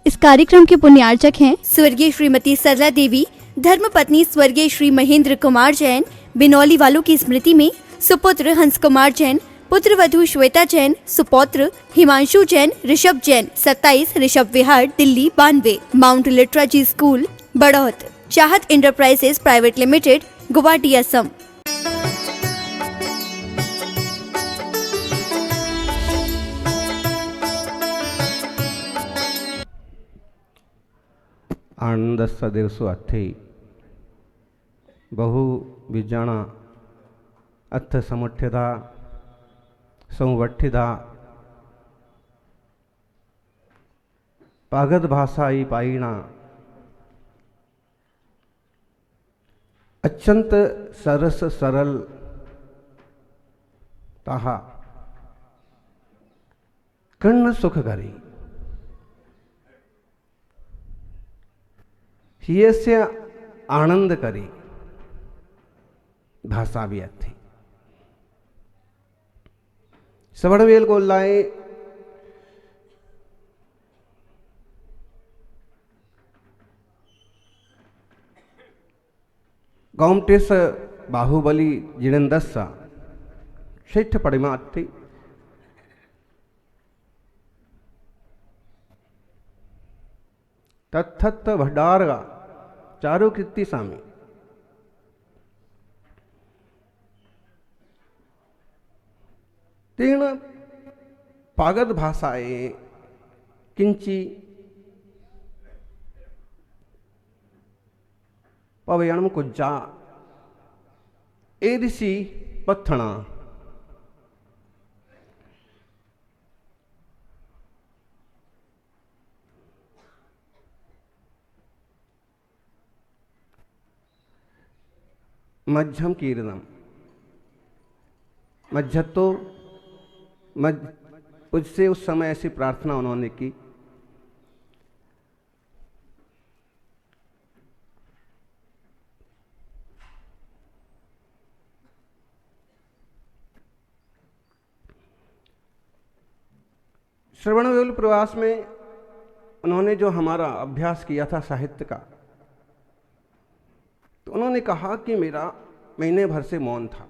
इस कार्यक्रम के पुण्यार्चक हैं स्वर्गीय श्रीमती सरला देवी, धर्मपत्नी स्वर्गीय श्री महेंद्र कुमार जैन, बिनौली वालों की स्मृति में सुपुत्र हंस कुमार जैन, पुत्र वधू श्वेता जैन, सुपौत्र Himanshu Jain, Rishabh Jain, 27 Rishabh Vihar, Delhi 92, mount Litera Zee school Baraut, Chahat enterprises private limited, Guwahati, Assam. आनंदस्स दिवसो अथे बहु विजाणा अथ समुठ्यदा संवठिदा पागद भाषा ई पाईणा अत्यंत सरस सरल ताहा कर्ण सुख करी हियस्य आनंद करी भाषा भी थी सवड़वेल को लाए गौमटेस बाहुबली जिणंदस्सा श्रेष्ठ पड़िमा थी तत्थत भडारगा चारों कृति सामी तीन पागद भाषाएं किंची पवयणम कुज्जा एदिसी पत्थणा मध्यम कीर्तनम मध्यत्तो उससे उस समय ऐसी प्रार्थना उन्होंने की श्रवणबेल प्रवास में उन्होंने जो हमारा अभ्यास किया था साहित्य का, तो उन्होंने कहा कि मेरा महीने भर से मौन था।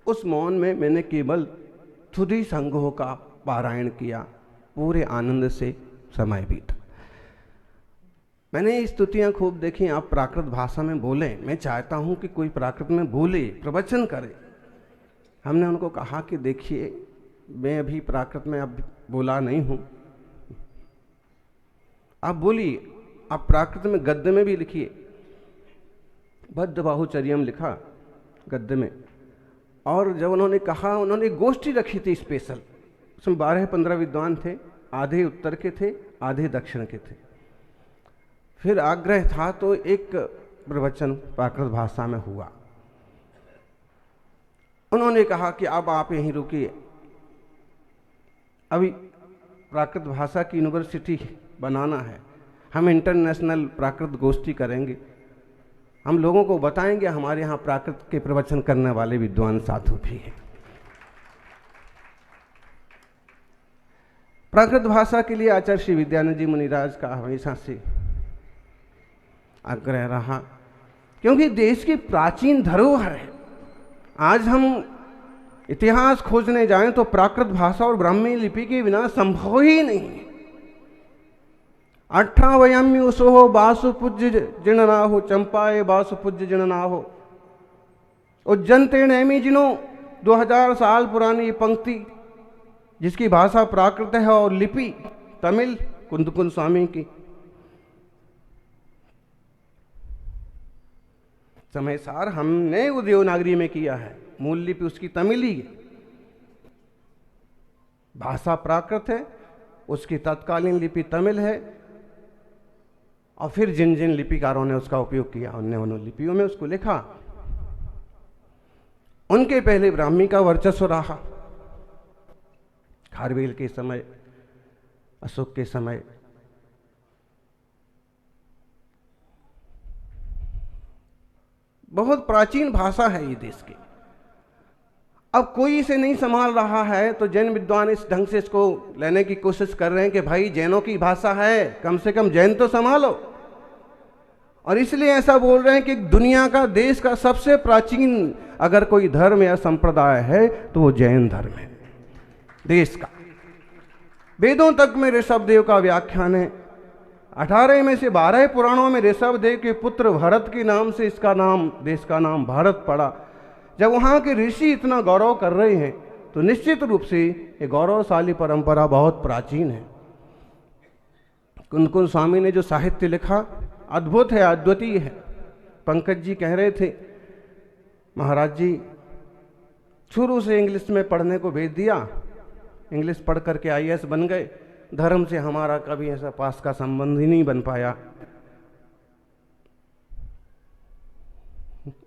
उस मौन में मैंने केवल थुदी संघों का पारायण किया, पूरे आनंद से समय बीता। मैंने स्तुतियां खूब देखी, आप प्राकृत भाषा में बोले। मैं चाहता हूं कि कोई प्राकृत में बोले, प्रवचन करे। हमने उनको कहा कि देखिए, मैं अभी प्राकृत में अब बोला नहीं हूं, आप बोलिए। आप प्राकृत में गद्य में भी लिखिए, बद्ध बाहुचर्यम लिखा गद्य में। और जब उन्होंने कहा, उन्होंने गोष्ठी रखी थी स्पेशल, उसमें 12-15 विद्वान थे, आधे उत्तर के थे, आधे दक्षिण के थे। फिर आग्रह था तो एक प्रवचन प्राकृत भाषा में हुआ। उन्होंने कहा कि अब आप यहीं रुकिए, अभी प्राकृत भाषा की यूनिवर्सिटी बनाना है, हम इंटरनेशनल प्राकृत गोष्ठी करेंगे, हम लोगों को बताएंगे हमारे यहाँ प्राकृत के प्रवचन करने वाले विद्वान साधु भी हैं। प्राकृत भाषा के लिए आचार्य श्री विद्यानंद जी मुनिराज का हमेशा से आग्रह रहा, क्योंकि देश की प्राचीन धरोहर है। आज हम इतिहास खोजने जाएं तो प्राकृत भाषा और ब्राह्मी लिपि के बिना संभव ही नहीं है। 18 उसो बासु पूज्य जिणना हो, चंपाए बासु पूज्य जिणना हो। उज्जैन तेणेमी जिनो 2000 साल पुरानी पंक्ति, जिसकी भाषा प्राकृत है और लिपि तमिल कुंदकुंद स्वामी की। समय सार हमने वो देवनागरी में किया है, मूल लिपि उसकी तमिली है। भाषा प्राकृत है, उसकी तत्कालीन लिपि तमिल है, और फिर जिन जिन लिपिकारों ने उसका उपयोग किया उन लिपियों में उसको लिखा। उनके पहले ब्राह्मी का वर्चस्व रहा। खारवेल के समय, अशोक के समय बहुत प्राचीन भाषा है ये देश की। अब कोई इसे नहीं संभाल रहा है तो जैन विद्वान इस ढंग से इसको लेने की कोशिश कर रहे हैं कि भाई जैनों की भाषा है, कम से कम जैन तो संभालो। और इसलिए ऐसा बोल रहे हैं कि दुनिया का, देश का सबसे प्राचीन अगर कोई धर्म या संप्रदाय है तो वो जैन धर्म है, देश का। वेदों तक में ऋषभदेव का व्याख्यान है। 18 में से 12 पुराणों में ऋषभदेव के पुत्र भरत के नाम से इसका नाम, देश का नाम भारत पड़ा। जब वहाँ के ऋषि इतना गौरव कर रहे हैं तो निश्चित रूप से ये गौरवशाली परंपरा बहुत प्राचीन है। कुंदकुंद स्वामी ने जो साहित्य लिखा अद्भुत है, अद्वितीय है। पंकज जी कह रहे थे महाराज जी शुरू से इंग्लिश में पढ़ने को भेज दिया, इंग्लिश पढ़ करके IAS बन गए, धर्म से हमारा कभी ऐसा पास का संबंध ही नहीं बन पाया।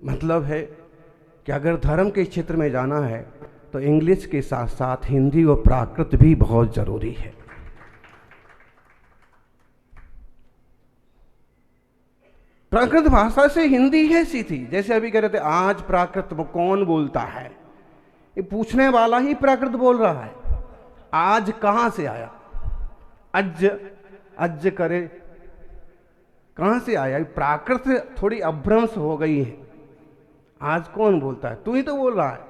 मतलब है कि अगर धर्म के क्षेत्र में जाना है तो इंग्लिश के साथ साथ हिंदी और प्राकृत भी बहुत जरूरी है। प्राकृत भाषा से हिंदी है सीधी। जैसे अभी कह रहे थे आज प्राकृत कौन बोलता है, ये पूछने वाला ही प्राकृत बोल रहा है। आज कहां से आया, अज करे कहां से आया, प्राकृत थोड़ी अभ्रंश हो गई है। आज कौन बोलता है, तू ही तो बोल रहा है।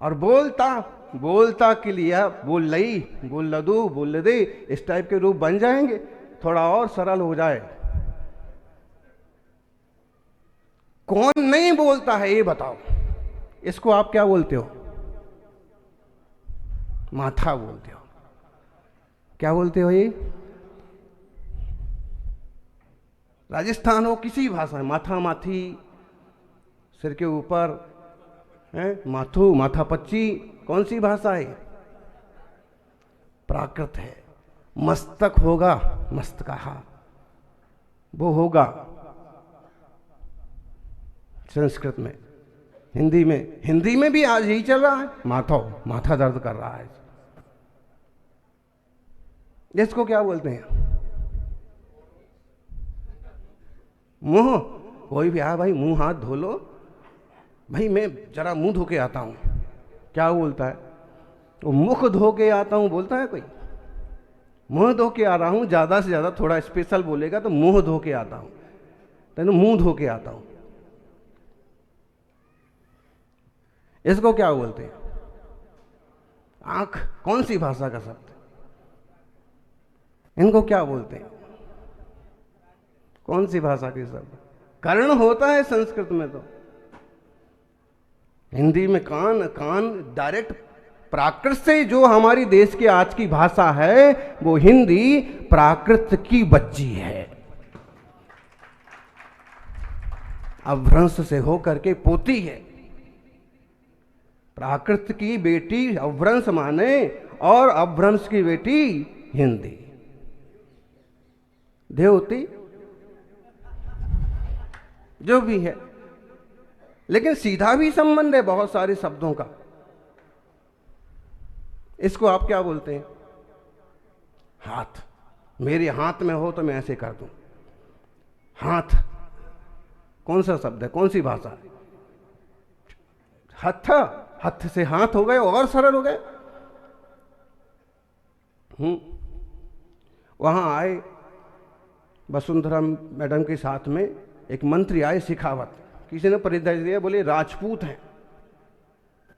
और बोलता के लिए बोल लई, बोल लदू, बोल दे, इस टाइप के रूप बन जाएंगे, थोड़ा और सरल हो जाए। कौन नहीं बोलता है ये बताओ, इसको आप क्या बोलते हो? माथा बोलते हो। क्या बोलते हो? ये राजस्थान हो, किसी भाषा में माथा, माथी, सिर के ऊपर है, माथू, माथा पच्ची, कौन सी भाषा है? प्राकृत है। मस्तक होगा, मस्तकहा, वो होगा संस्कृत में। हिंदी में भी आज यही चल रहा है, माथा दर्द कर रहा है। जिसको क्या बोलते हैं? मुंह। कोई भी आया भाई मुंह हाथ धो लो, भाई मैं जरा मुंह धो के आता हूं, क्या बोलता है? वो मुख धो के आता हूं बोलता है कोई? मुंह धो के आ रहा हूं, ज्यादा से ज्यादा थोड़ा स्पेशल बोलेगा तो मुंह धो के आता हूं, तेन मुंह धो के आता हूं। इसको क्या बोलते हैं? आंख। कौन सी भाषा का शब्द? इनको क्या बोलते हैं? कौन सी भाषा के शब्द? कर्ण होता है संस्कृत में, तो हिंदी में कान डायरेक्ट प्राकृत से। जो हमारी देश की आज की भाषा है वो हिंदी प्राकृत की बच्ची है, अभ्रंश से होकर के पोती है। प्राकृत की बेटी अभ्रंश माने, और अभ्रंश की बेटी हिंदी, देवती, जो भी है। लेकिन सीधा भी संबंध है बहुत सारे शब्दों का। इसको आप क्या बोलते हैं? हाथ। मेरे हाथ में हो तो मैं ऐसे कर दूं। हाथ कौन सा शब्द है, कौन सी भाषा है? हथ से हाथ हो गए और सरल हो गए। वहां आए वसुंधरा मैडम के साथ में एक मंत्री आए, शिखावत। किसी ने परिचय दिया, बोले राजपूत हैं।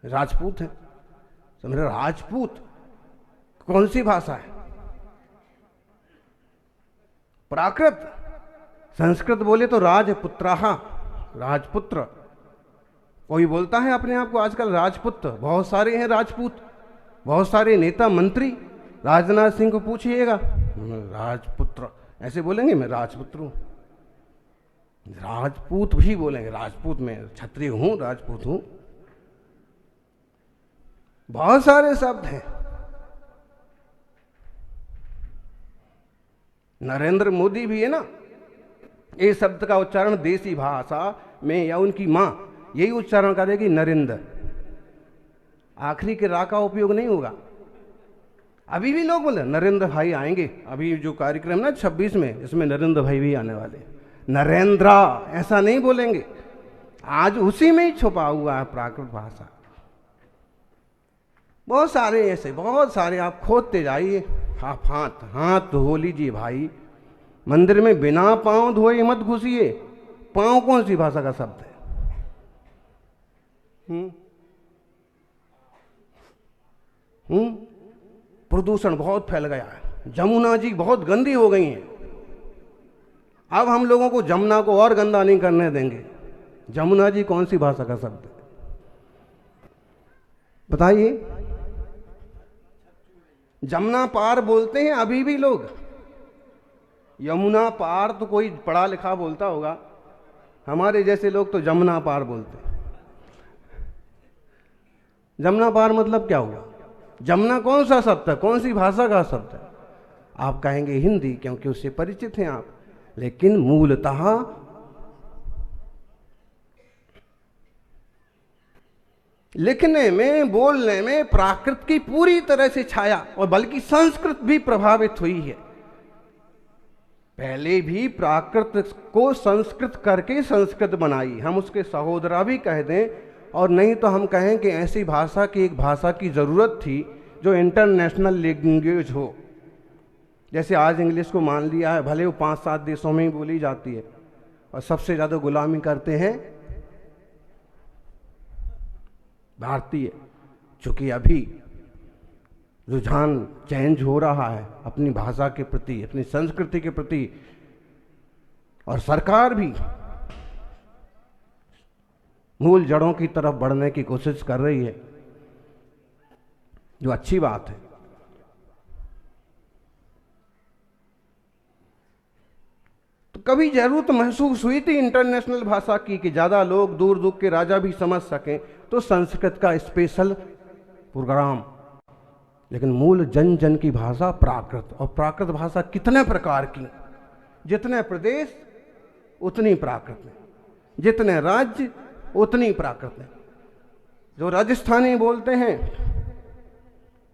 राजपूत हैं, समझ रहे? राजपूत कौन सी भाषा है? प्राकृत। संस्कृत बोले तो राजपुत्राहा, राजपुत्र। कोई बोलता है अपने आप को आजकल राजपुत्र। बहुत सारे हैं राजपूत, बहुत सारे नेता मंत्री। राजनाथ सिंह को पूछिएगा, राजपुत्र ऐसे बोलेंगे, मैं राजपुत्र हूं। राजपूत भी बोलेंगे, राजपूत में क्षत्रिय हूं, राजपूत हूं। बहुत सारे शब्द हैं। नरेंद्र मोदी भी है ना, ये शब्द का उच्चारण देसी भाषा में या उनकी मां यही उच्चारण करेगी, नरेंद्र। आखिरी के रा का उपयोग नहीं होगा। अभी भी लोग बोले नरेंद्र भाई आएंगे। अभी जो कार्यक्रम ना 26 में, इसमें नरेंद्र भाई भी आने वाले। नरेंद्रा ऐसा नहीं बोलेंगे, आज उसी में ही छुपा हुआ है प्राकृत भाषा। बहुत सारे ऐसे, बहुत सारे आप खोदते जाइए। आप हाथ धो लीजिए भाई, मंदिर में बिना पांव धोए मत घुसिए। पांव कौन सी भाषा का शब्द है? प्रदूषण बहुत फैल गया है, जमुना जी बहुत गंदी हो गई हैं। अब हम लोगों को जमुना को और गंदा नहीं करने देंगे। जमुना जी कौन सी भाषा का शब्द है बताइए? जमुना पार बोलते हैं अभी भी लोग। यमुना पार तो कोई पढ़ा लिखा बोलता होगा, हमारे जैसे लोग तो जमुना पार बोलते हैं। जमुना पार मतलब क्या हुआ? जमुना कौन सा शब्द है, कौन सी भाषा का शब्द है? आप कहेंगे हिंदी, क्योंकि उससे परिचित हैं आप। लेकिन मूलतः लिखने में, बोलने में प्राकृत की पूरी तरह से छाया, और बल्कि संस्कृत भी प्रभावित हुई है। पहले भी प्राकृत को संस्कृत करके संस्कृत बनाई, हम उसके सहोदरा भी कह दें, और नहीं तो हम कहें कि ऐसी भाषा की, एक भाषा की ज़रूरत थी जो इंटरनेशनल लैंग्वेज हो। जैसे आज इंग्लिश को मान लिया है, भले वो 5-7 देशों में ही बोली जाती है, और सबसे ज़्यादा गुलामी करते हैं भारतीय। चूंकि अभी रुझान चेंज हो रहा है अपनी भाषा के प्रति, अपनी संस्कृति के प्रति, और सरकार भी मूल जड़ों की तरफ बढ़ने की कोशिश कर रही है, जो अच्छी बात है। तो कभी जरूरत महसूस हुई थी इंटरनेशनल भाषा की कि ज़्यादा लोग, दूर दूर के राजा भी समझ सकें, तो संस्कृत का स्पेशल प्रोग्राम। लेकिन मूल जन जन की भाषा प्राकृत, और प्राकृत भाषा कितने प्रकार की? जितने प्रदेश उतनी प्राकृत में, जितने राज्य उतनी प्राकृत में। जो राजस्थानी बोलते हैं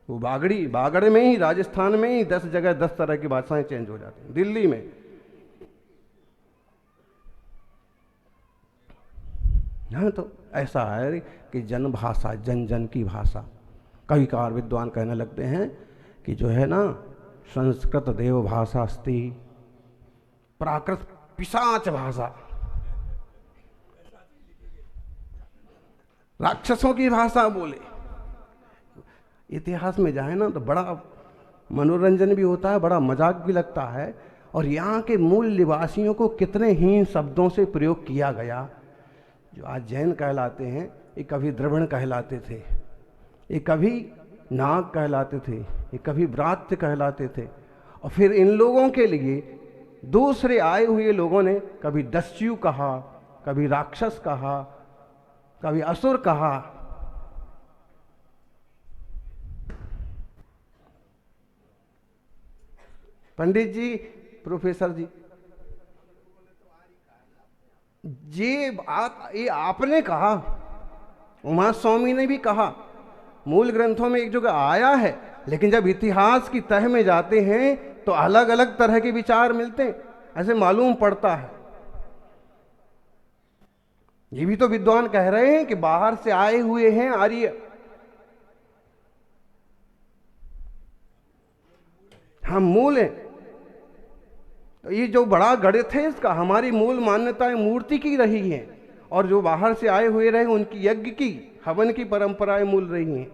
वो बागड़ में ही, राजस्थान में ही 10 जगह 10 तरह की भाषाएं चेंज हो जाती हैं। दिल्ली में हाँ, तो ऐसा है कि जन भाषा, जन जन की भाषा। कभी कभार विद्वान कहने लगते हैं कि जो है ना, संस्कृत देव भाषा अस्ति, प्राकृत पिशाच भाषा, राक्षसों की भाषा बोले। इतिहास में जाए ना तो बड़ा मनोरंजन भी होता है, बड़ा मजाक भी लगता है। और यहाँ के मूल निवासियों को कितने हीन शब्दों से प्रयोग किया गया। जो आज जैन कहलाते हैं, ये कभी द्रविड़ कहलाते थे, ये कभी नाग कहलाते थे, ये कभी व्रात्य कहलाते थे। और फिर इन लोगों के लिए दूसरे आए हुए लोगों ने कभी दस्यु कहा, कभी राक्षस कहा, कभी असुर कहा। पंडित जी, प्रोफेसर जी, ये बात ये आपने कहा, उमा स्वामी ने भी कहा, मूल ग्रंथों में एक जगह आया है। लेकिन जब इतिहास की तह में जाते हैं तो अलग अलग तरह के विचार मिलते हैं, ऐसे मालूम पड़ता है। ये भी तो विद्वान कह रहे हैं कि बाहर से आए हुए हैं आर्य। हम मूल हैं। तो ये जो बड़ा गणित है इसका, हमारी मूल मान्यताएं मूर्ति की रही हैं, और जो बाहर से आए हुए रहे उनकी यज्ञ की, हवन की परंपराएं मूल रही हैं।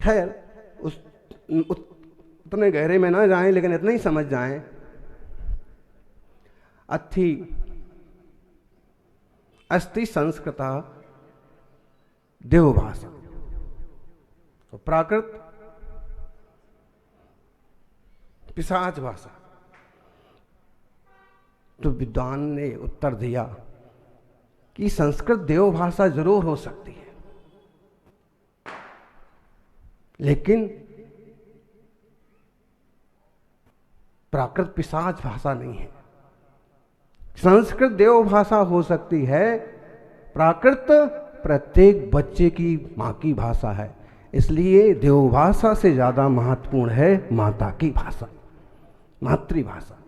खैर, उतने गहरे में ना जाएं, लेकिन इतना ही समझ जाएं, अथि अस्ति संस्कृता देवभाषा। तो प्राकृत पिशाच भाषा। तो विद्वान ने उत्तर दिया कि संस्कृत देव भाषा जरूर हो सकती है, लेकिन प्राकृत पिशाच भाषा नहीं है। संस्कृत देव भाषा हो सकती है, प्राकृत प्रत्येक बच्चे की माँ की भाषा है। इसलिए देव भाषा से ज्यादा महत्वपूर्ण है माता की भाषा, मातृभाषा।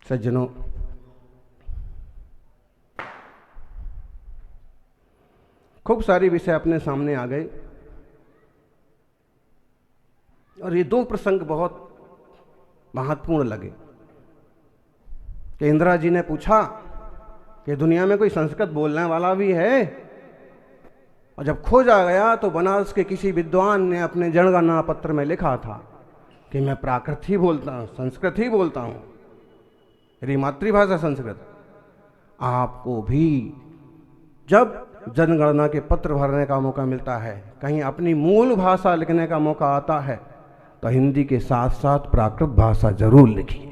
सज्जनों, खूब सारे विषय अपने सामने आ गए और ये दो प्रसंग बहुत महत्वपूर्ण लगे कि इंदिरा जी ने पूछा कि दुनिया में कोई संस्कृत बोलने वाला भी है, और जब खोजा गया तो बनारस के किसी विद्वान ने अपने जनगणना पत्र में लिखा था कि मैं प्राकृत ही बोलता हूँ, संस्कृत ही बोलता हूँ, मेरी मातृभाषा संस्कृत। आपको भी जब जनगणना के पत्र भरने का मौका मिलता है, कहीं अपनी मूल भाषा लिखने का मौका आता है, तो हिंदी के साथ साथ प्राकृत भाषा जरूर लिखिए।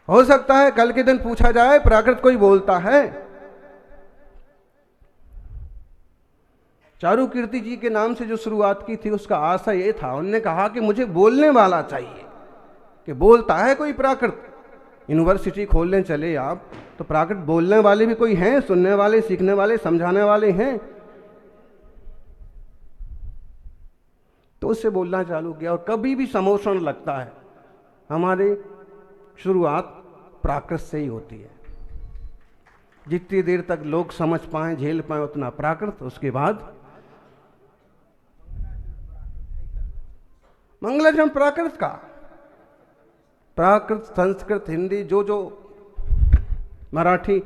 हो सकता है कल के दिन पूछा जाए प्राकृत कोई बोलता है। चारुकीर्ति जी के नाम से जो शुरुआत की थी उसका आशय ये था, उन्होंने कहा कि मुझे बोलने वाला चाहिए, कि बोलता है कोई प्राकृत। यूनिवर्सिटी खोलने चले आप तो प्राकृत बोलने वाले भी कोई हैं, सुनने वाले, सीखने वाले, समझाने वाले हैं, तो उससे बोलना चालू किया। और कभी भी समोषण लगता है, हमारी शुरुआत प्राकृत से ही होती है। जितनी देर तक लोग समझ पाएं, झेल पाएं, उतना प्राकृत, उसके बाद मंगलाचरण प्राकृत का। प्राकृत, संस्कृत, हिंदी, जो मराठी,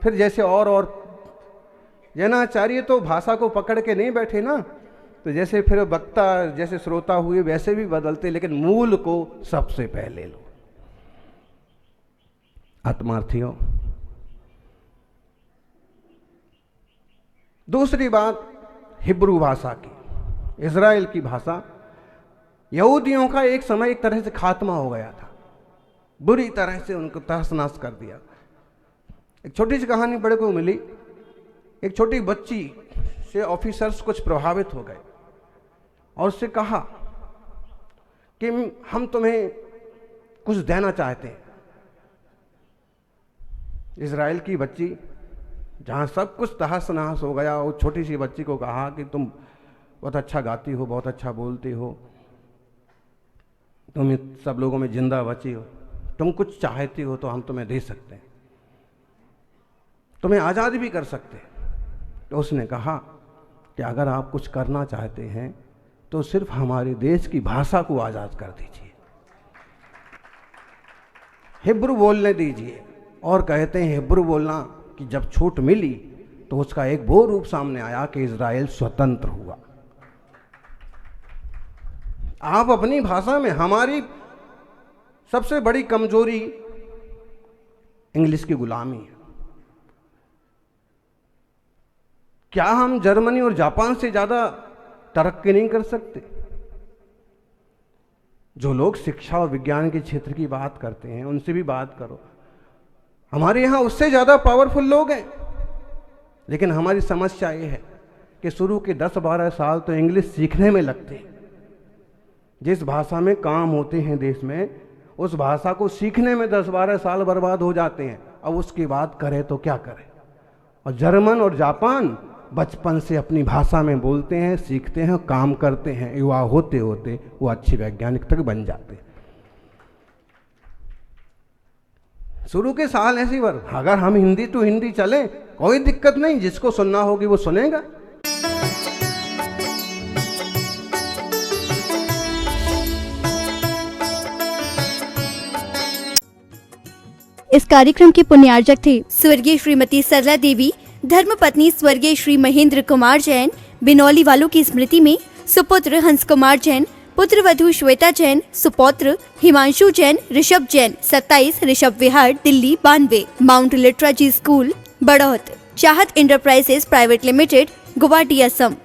फिर जैसे और जैनाचार्य तो भाषा को पकड़ के नहीं बैठे ना, तो जैसे फिर वक्ता, जैसे श्रोता हुए वैसे भी बदलते, लेकिन मूल को सबसे पहले लो। आत्मार्थियों, दूसरी बात हिब्रू भाषा की, इज़राइल की भाषा। यहूदियों का एक समय एक तरह से खात्मा हो गया था, बुरी तरह से उनको तहस नहस कर दिया। एक छोटी सी कहानी बड़े को मिली। एक छोटी बच्ची से ऑफिसर्स कुछ प्रभावित हो गए और उससे कहा कि हम तुम्हें कुछ देना चाहते हैं। इज़राइल की बच्ची, जहाँ सब कुछ तहस नहस हो गया, वो छोटी सी बच्ची को कहा कि तुम बहुत अच्छा गाती हो, बहुत अच्छा बोलती हो, तुम सब लोगों में जिंदा बची हो, तुम कुछ चाहती हो तो हम तुम्हें दे सकते हैं, तुम्हें आज़ाद भी कर सकते हैं। तो उसने कहा कि अगर आप कुछ करना चाहते हैं तो सिर्फ हमारे देश की भाषा को आज़ाद कर दीजिए, हिब्रू बोलने दीजिए। और कहते हैं हिब्रू बोलना कि जब छूट मिली तो उसका एक वो रूप सामने आया कि इज़राइल स्वतंत्र हुआ। आप अपनी भाषा में, हमारी सबसे बड़ी कमजोरी इंग्लिश की गुलामी है। क्या हम जर्मनी और जापान से ज्यादा तरक्की नहीं कर सकते? जो लोग शिक्षा और विज्ञान के क्षेत्र की बात करते हैं उनसे भी बात करो, हमारे यहाँ उससे ज्यादा पावरफुल लोग हैं। लेकिन हमारी समस्या ये है कि शुरू के 10-12 साल तो इंग्लिश सीखने में लगते हैं। जिस भाषा में काम होते हैं देश में, उस भाषा को सीखने में 10-12 साल बर्बाद हो जाते हैं। अब उसकी बात करें तो क्या करें? और जर्मन और जापान बचपन से अपनी भाषा में बोलते हैं, सीखते हैं, काम करते हैं, युवा होते होते वो अच्छे वैज्ञानिक तक बन जाते हैं। शुरू के साल ऐसी बार, अगर हम हिंदी टू हिंदी चलें कोई दिक्कत नहीं, जिसको सुनना होगी वो सुनेगा। इस कार्यक्रम की पुण्यार्चक थे स्वर्गीय श्रीमती सरला देवी, धर्मपत्नी स्वर्गीय श्री महेंद्र कुमार जैन, बिनौली वालों की स्मृति में सुपुत्र हंस कुमार जैन, पुत्र वधू श्वेता जैन, सुपौत्र Himanshu Jain, Rishabh Jain, 27 Rishabh Vihar, Delhi 92, mount Litera Zee school, Baraut, Chahat enterprises private limited, Guwahati, Assam.